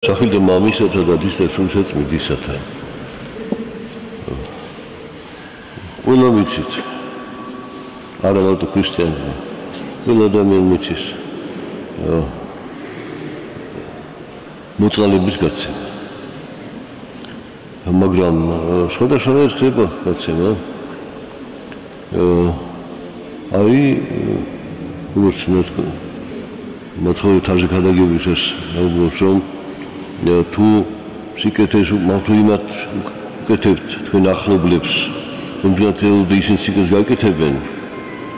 Სახილ და მამისათა და დის და სულსაც მიდისათა. ყველა ვიცით. არა მარტო ქრისტიანები. ყველა ადამიანი მიცის. მოწყალების გაცემა. მაგრამ სხვადასხვა ხდება გაცემა. აი როგორც მოთხოვე თავზე გადაგებისას ალბათ რომ თუ სიკეთეს მართლა იმათ უკეთებთ თქვენ ახლობლებს რომლითაც ისინი სიკეთეს გაიკეთებენ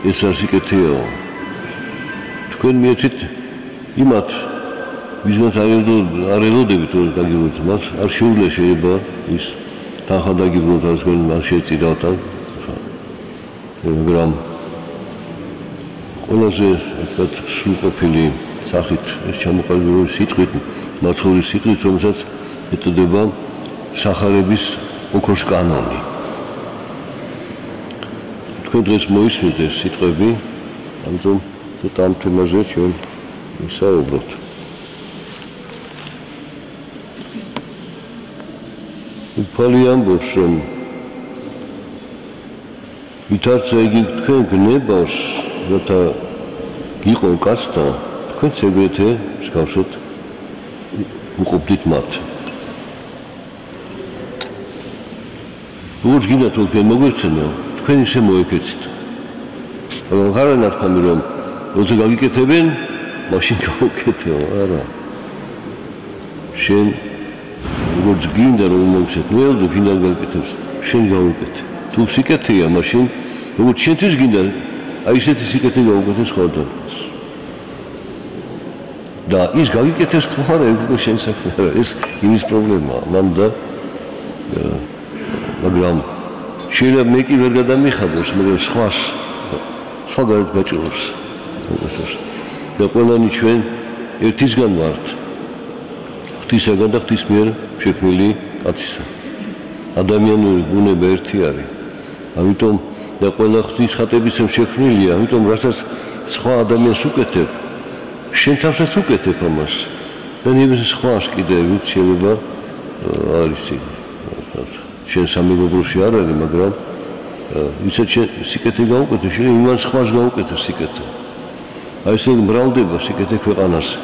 ეს არ სიკეთეა თქვენ მიეცით იმათ ვიზმაც არ ელოდებით რომ დაგიბრუნოთ მას არ შეუძლია შეიძლება ის თანხა დაგიბრუნოთ არ თქვენ მას შეწირავთ მაგრამ ყველაზე ერთად სრულყოფილი სახით ეს ჩამოყალიბებული სიტყვით მაცხოვრის სიტყვით რომელსაც ეტოდება სახარების ოქროს კანონი. თქვენ დღეს მოისმენთ ეს სიტყვები, ამიტომ ცოტა ამ თემაზე ჩვენ ვისაუბროთ. უფალი ამბობს რომ ვითარცა იგი თქვენ გნებას რათა გიყო კაცთა თქვენც ეგრეთე მსგავსად უყოფდით მათ. როგორც გინდა თქვენ მოგვეცნო, თქვენ ისე მოეკეცით. მაგრამ არ ნათქვამი რომ როცა გაგიკეთებენ, მაშინ გავუკეთეო, არა. შენ როგორც გინდა რომ მოგცეთ, ნეელდო გინდა გაგიკეთებს, შენ გავუკეთე. თუ სიკეთეა, მაშინ როგორც შენთვის გინდა, აი ესეთი სიკეთე გავუკეთე სხვადასხვა. და ის გაგიკეთეს თუ არა ეგ შენ საქმე ეს იმის პრობლემაა მან და მაგრამ შეიძლება მე კი ვერ გადამიხადოს მაგრამ სხვა გაჭირავს და ყველანი ჩვენ ერთისგან ვართ ღვთისაგან და ღვთის მიერ შექმნილი კაცისა ადამიანური ბუნება ერთი არის ამიტომ და ყველა ღვთის ხატებისგან შექმნილია ამიტომ რასაც სხვა ადამიანს უკეთებ შენ თავსაც უკეთებ ამას და ნებისმიერ სხვას კიდე ვით შეიძლება არის შენ სამეგობროში არ არის მაგრამ ისეთ სიკეთე გაუკეთე შენ იმან სხვას გაუკეთე სიკეთე აი ესე მრავლდება სიკეთე ქვეყანაზე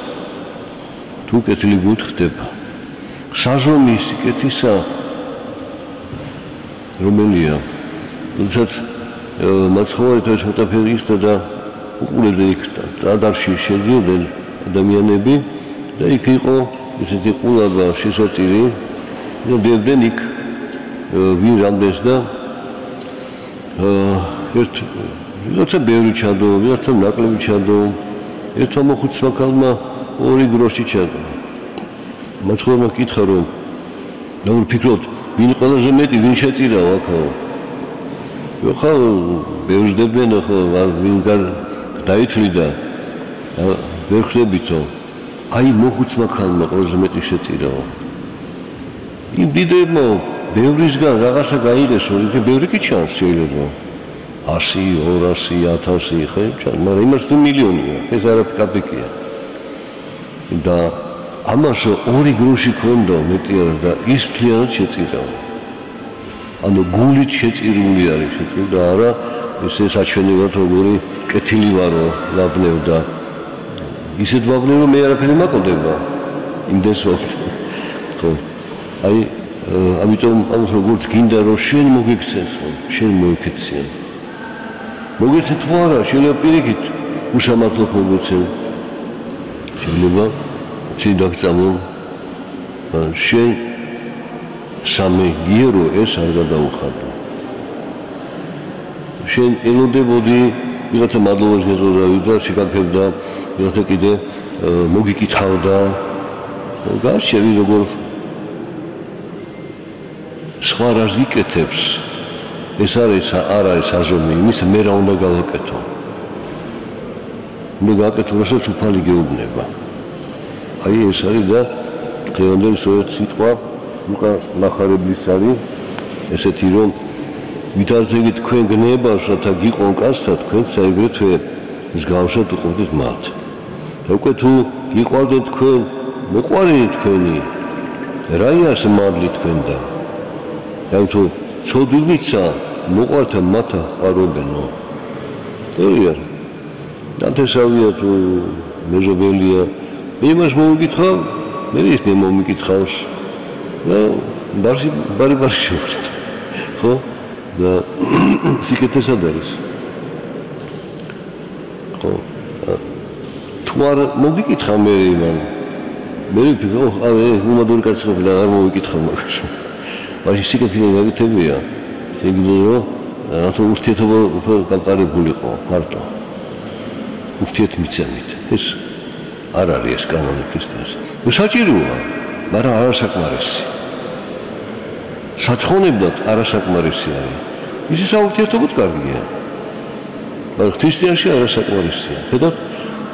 თუ კეთილი გუთხდება საზომი სიკეთისა რომელია თუმცა მაცხოვარი თუ შეტაფერისა და უყურებდნენ იქ დადარში შედიოდნენ ადამიანები და იქ იყო ესეთი ყულაბა შესაწირი და დებდნენ იქ ვინ რამდენს და როცა ბევრი ჩადო, როცა ნაკლები ჩადო ერთმა მოხუცმა ქალმა ორი გროში ჩადო მაცხოვრებმა კითხა რომ როგორ ფიქრობთ ვინ ყველაზე მეტი ვინ შეწირავ აქო ხო ბევრს დებდნენ ხო ვინ დაითვლიდა ვერ ხდებითო აი მოხუცმა ქალმა ყველაზე მეტი შეწირავა იმ დიდებმა ბევრისგან რაღაცა გაიღესო იქ ბევრი კი ჩანს შეიძლება 100 200 1000 ხო ჩანს მაგრამ იმას თუ მილიონია ეს არა კაპიკია და ამას ორი გროში ქონდა მეტი არა და ის მთლიანად შეწირავა ანუ გულით შეწირული არის და არა ესე საჩვენებად როგორი კეთილი ვარო ლაბნევ და ისეთ ვაბნევ რომ მე არაფერი მაყოდება იმდეს ხო აი ამიტომ ამას როგორც გინდა რომ შენ მოგექცეს შენ მოიქციან მოგეცე თუ არა შეიძლება პირიქით უშამართლოდ მოგეცე შეიძლება ციდაგწამო შენ სამე გიერო ეს არ გადაუხადო შენ ელოდებოდი ვიღაცა მადლობას გეძრავდა და შეკარგებდა ვიღაცა კიდე მოგიკითხავდა გარშევი როგორ სხვა რას გიკეთებს ეს არის არა ეს აზომი იმის მე რა უნდა გავაკეთო მე გავაკეთო რასაც უფალი გეუბნება აი ეს არის და დღევანდელი სწორედ სიტყვა ლუკა ნახარებლის არის ესეთი რომ ვითარცა თქვენ გნებას რათა გიყონ კაცთა თქვენც ეგრეთვე მსგავსად უყურდით მათ და უკვე თუ გიყვარდეთ თქვენ მოყვარენი თქვენი რა იარს მადლი თქვენდა და თუ ცოდვილიცა მოყვართა მათა ყარობენო თორია დათესავია თუ მეზობელია მე იმას მოვიკითხავ მე ის მე მომიკითხავს და ბარი შევხდით ხო და სიკეთესად არის ხო თუ არ მოგიკითხა მე იმან მე ვფიქრობ უმადური კაცი ყოფილა არ მოვიკითხა მაგას მაშინ სიკეთილე გაგითებია შეგიძლია რატო ურთიერთობა უფრო გამყარებულიყო მარტო ურთიერთმიცემით ეს არ არის ეს კანონი ქრისტიანს საჭიროა მაგრამ არასაკმარისი საცხონებლად არასაკმარისი არის ისი საურთიერთობად კარგია მაგრამ ქრისტიანში არასაკმარისია ხედავთ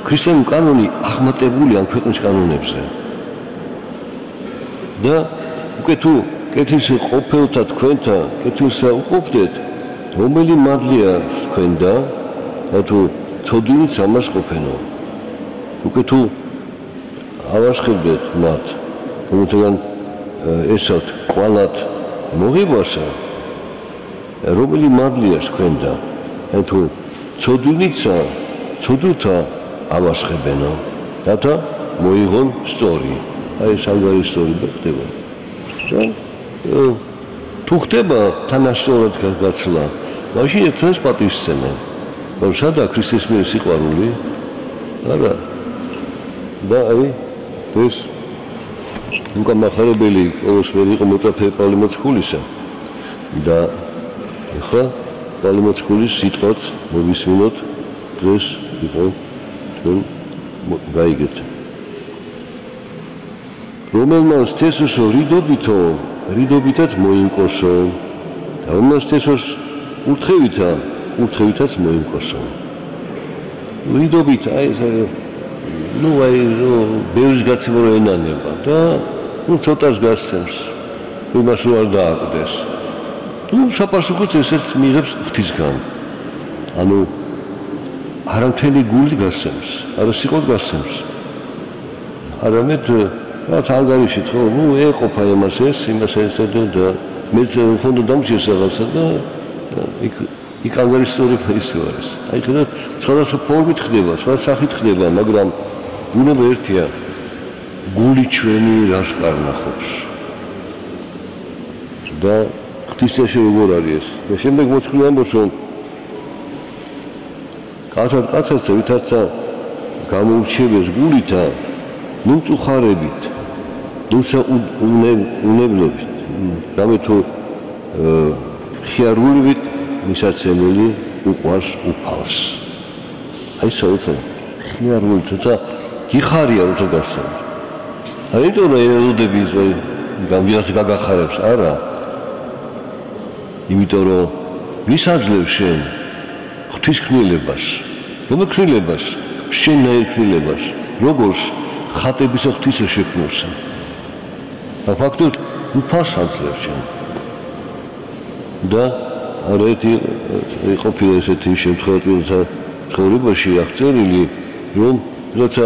ქრისტიანული კანონი აღმატებული ამ ქვეყნის კანონებზე და უკვე თუ კეთილს ყოფილთა თქვენთან კეთილსა უყოფდეთ რომელი მადლია თქვენდა თუ ცოდვილიც ამას ყოფენო უკვე თუ ავაშხებდეთ მათ რომელთაგან ესად კვალად მოგიბასა რომელი მადლია თქვენდა თუ ცოდვილიცა ცოდვილთა ავაშხებენო რათა მოიღონ სწორი აი სამგარი სწორი ხდება თუ ხდება თანასწორად გაცვლა მაშინ ერთმანეთს პატივისცემენ მაგრამ სადა ქრისტეს მიერ სიყვარული არა და აი ეს უკან მახარებელი ყოველსვერი იყო მოწაფე პავლე მოციქულისა და ახლა პავლე მოციქულის სიტყვაც მოვისმინოთ დღეს იყო თქვენ გაიგეთ რომელმან თესოსო რიდობითად მოიმკოსო რომელმან თესოს ურთხევითაც მოიმკოსო რიდობით აი აი ბევრის გაცემო ენანება და ცოტას გასცემს იმას არ დააკვდეს საპასუხოდ ესეც მიიღებს ღვთისგან ანუ არა მთელი გული გასცემს არა სიყოთ გასცემს არამედ რაც ანგარიშით ხო ეყოფა იმას იმას და მეც ხონდა დამჭირს რაღაცა და იქ ანგარიშწორება ისე არის აი ხედავთ სხვადასხვა ფორმით ხდება სხვა სახით ხდება მაგრამ ბუნება ერთია გული ჩვენი რას კარნახობს და ღვთისიაში როგორ არის ეს და შემდეგ მოციქული ამბობს რომ კაცად ვითარცა გამოურჩევეს გულითა ნუ წუხარებით ნუცა უნებლობით რამე თუ ხიარულივით მისაცემელი უყვარს უფალს აი საოცარ ხიარული თუცა გიხარია როცა გასცემს არ იმიტომ რომ ელოდები გამვიას გაგახარებს არა იმიტომ რომ მისაძლევ შენ ღვთისკნილებას რომელ კნილებას შენნაირ კნილებას როგორც ხატების ღვთისა შექმნოსა და ფაქტობრივად უფალს აძლევს შენ და არეთი ყოფილა ესეთი შემთხვევა ცხოვრებაში აღწერილი რომ როცა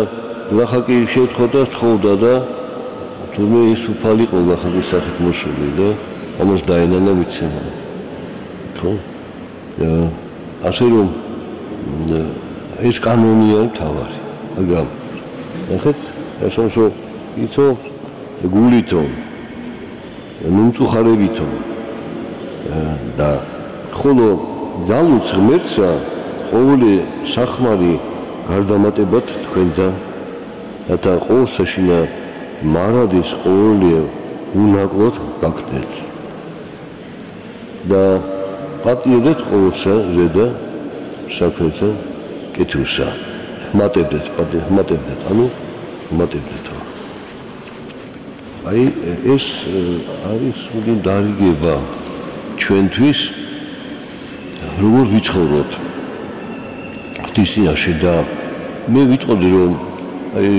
ლახაკი შეთხოდა თხოვდა და თუმცა ის უფალი იყო ლახაკის სახით მოსული და ამას დაენანა მიცემა ხო ასე რომ ეს კანონია თავარი მაგრამ ახეთ ესონსო იცო გულითო ნუნწუხარებითო და ხოლო ძალუც ღმერთსა ყოველი სახმარი გარდამატებად თქვენდა რათა ყოველსაშინა მარადის ყოველი უნაკლოდ გაგდეთ და პატიოდეთ ყოველსა ზედა საქმეთა კეთილსა მატებდეთ ანუ მატებდეთო აი ეს არის სული დარიგება ჩვენთვის როგორ ვიცხოვროთ ღვთისიაში და მე ვიტყოდი რომ აი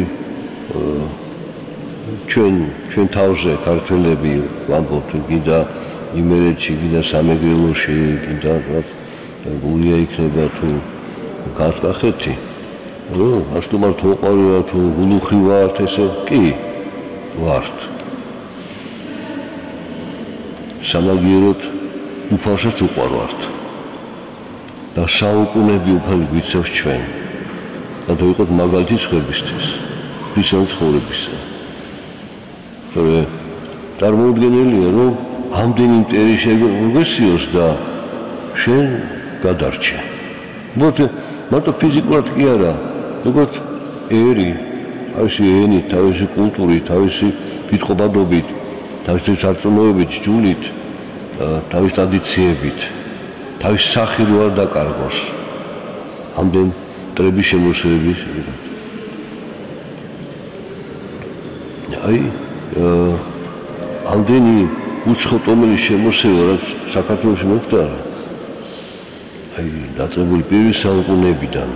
ჩვენ თავზე ქართველები ვამბობთ გინდა იმერეთში გინდა სამეგრელოში გინდა გურია იქნება თუ კახეთი რომ აშტუმარ თოყარია თუ გულუხი ვართ ესე კი ვართ. სამაგიეროდ უფალსაც უყვარვართ. და საუკუნეები უფალი გვიცავს ჩვენ. და დავიყოთ მაგალითი სხვებისთვის, ქრისტიანული ცხოვრებისა. თორე წარმოუდგენელია, რომ ამდენი მტერი შეგესიოს და შენ გადარჩე. მარტო ფიზიკურად კი არა, როგორც ერი, თავისი ენით, თავისი კულტურით, თავისი კითხობადობით, თავისი სარწმუნოებით, ჯულით, თავისი ტრადიციებით, თავის სახე რო არ დაკარგოს. ამდენ მტრების შემოსევების. ამდენი უცხოტომელი შემოსევა, რაც საქართველოში მოხდა, დაწყებული პირველი საუკუნეებიდან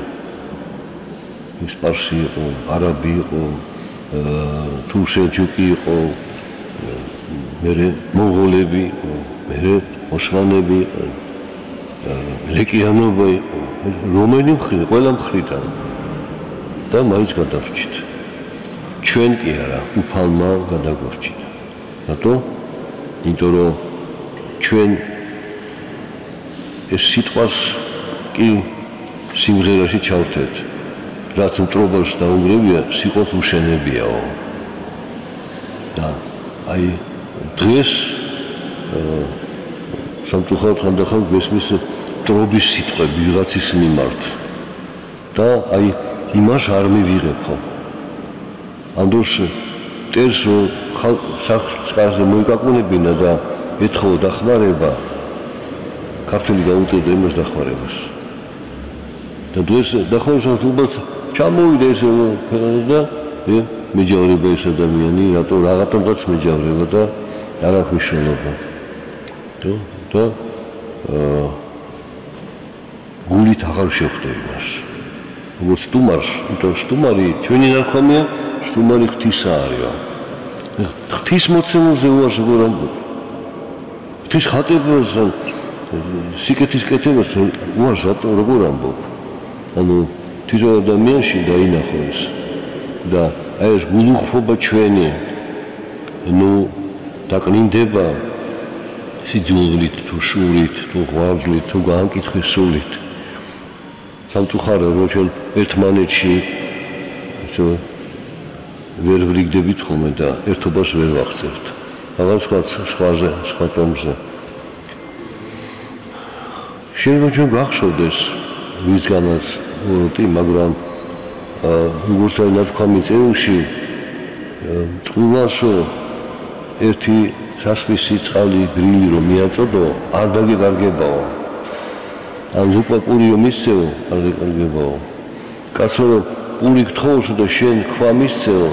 სპარსი იყო, არაბი იყო, თურქ-სელჩუკი იყო, მერე მონღოლები იყო, მერე ოსმანები იყო, ლეკიანობა იყო, რომელი მხრიდან, ყველა მხრიდან და მაინც გადარჩით. ჩვენ კი არა, უფალმა გადაგვარჩინა. რატო? იმიტომ რომ ჩვენ ეს სიტყვას კი სიმღერაში ჩავთეთ. რაც მტრობას დაუნგრევია, სიყოთ უშენებიაო. და აი დღეს სამწუხაროდ ხანდახან გვესმის მტრობის სიტყვები ვიღაცის მიმართ. და აი იმას არ მივიღებო. ამ დროს მტერს სახსხარზე მოიკაკუნებინა და ეთხოვა დახმარება, ქართველი გაუტევდა იმას დახმარებას. და დღეს დახმარებას უბათ ჩამოვიდა ეს და მეჯავრება ეს ადამიანი, რატო რაღაცადაც მეჯავრება და არ აქვს მნიშვნელობა. და გულით აღარ შევხვდები მას. როგორც სტუმარს, იმიტომ სტუმარი ჩვენი ნარქვამია, სტუმარი ღვთისა არისო. ღვთისმოცემულზე უარს როგორ ამბობ? ღვთის ხატებასთან სიკეთის კეთებას უარს როგორ ამბობ? ანუ თვითონ ადამიანში დაინახო ეს და აი ეს გულუხობა ჩვენი დაკნინდება სიძულვით თუ შურით თუ ღვაწლით თუ განკითხვის სულით. სამწუხაროდ რომ ჩვენ ერთმანეთში ვერ ვრიგდებით ხოლმე და ერთობას ვერ ვახცევთ. რაღაც სხვა ტომზე. შეიძლება ჩვენ გახსოვდეს ვისგანაც ვოროტი, მაგრამ როგორც აი ნათქვამი წერილში წყვილასო ერთი სასმისი წყალი გრილი რომ მიაწოდო, არ დაგეკარგებაო. ან ლუპა პურიო მისცეო, არ დაგეკარგებაო. კაცო რომ პური გთხოვოსო და შენ ქვა მისცეო.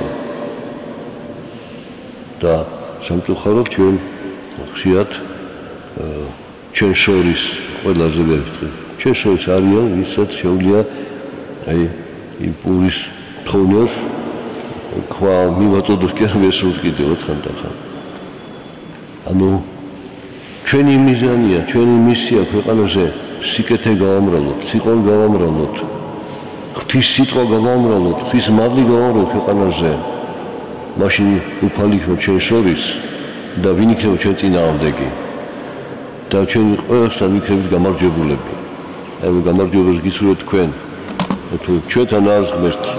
და სამწუხაროდ ჩვენ ხშირად ჩვენ შორის ყველაზე ვერ ვიტყვი. ჩვენ შორის არიან, ვისაც შეუძლია აი იმ პურის თხოვნას ქვა მივაწოდოს კი არ ვესურვთ კიდევ ხანდახან. ანუ ჩვენი მიზანია, ჩვენი მისია ქვეყანაზე სიკეთე გავამრავლოთ, სიყვარული გავამრავლოთ, ღვთის სიტყვა გავამრავლოთ, ღვთის მადლი გავამრავლოთ ქვეყანაზე. მაშინ უფალი იქნება ჩვენ შორის და ვინ იქნება ჩვენ წინააღმდეგი. და ჩვენ ყველასთან ვიქნებით გამარჯვებულები. აი გამარჯვებას გისურვებთ თქვენ. თუ ჩვენთან არ ღმერთი.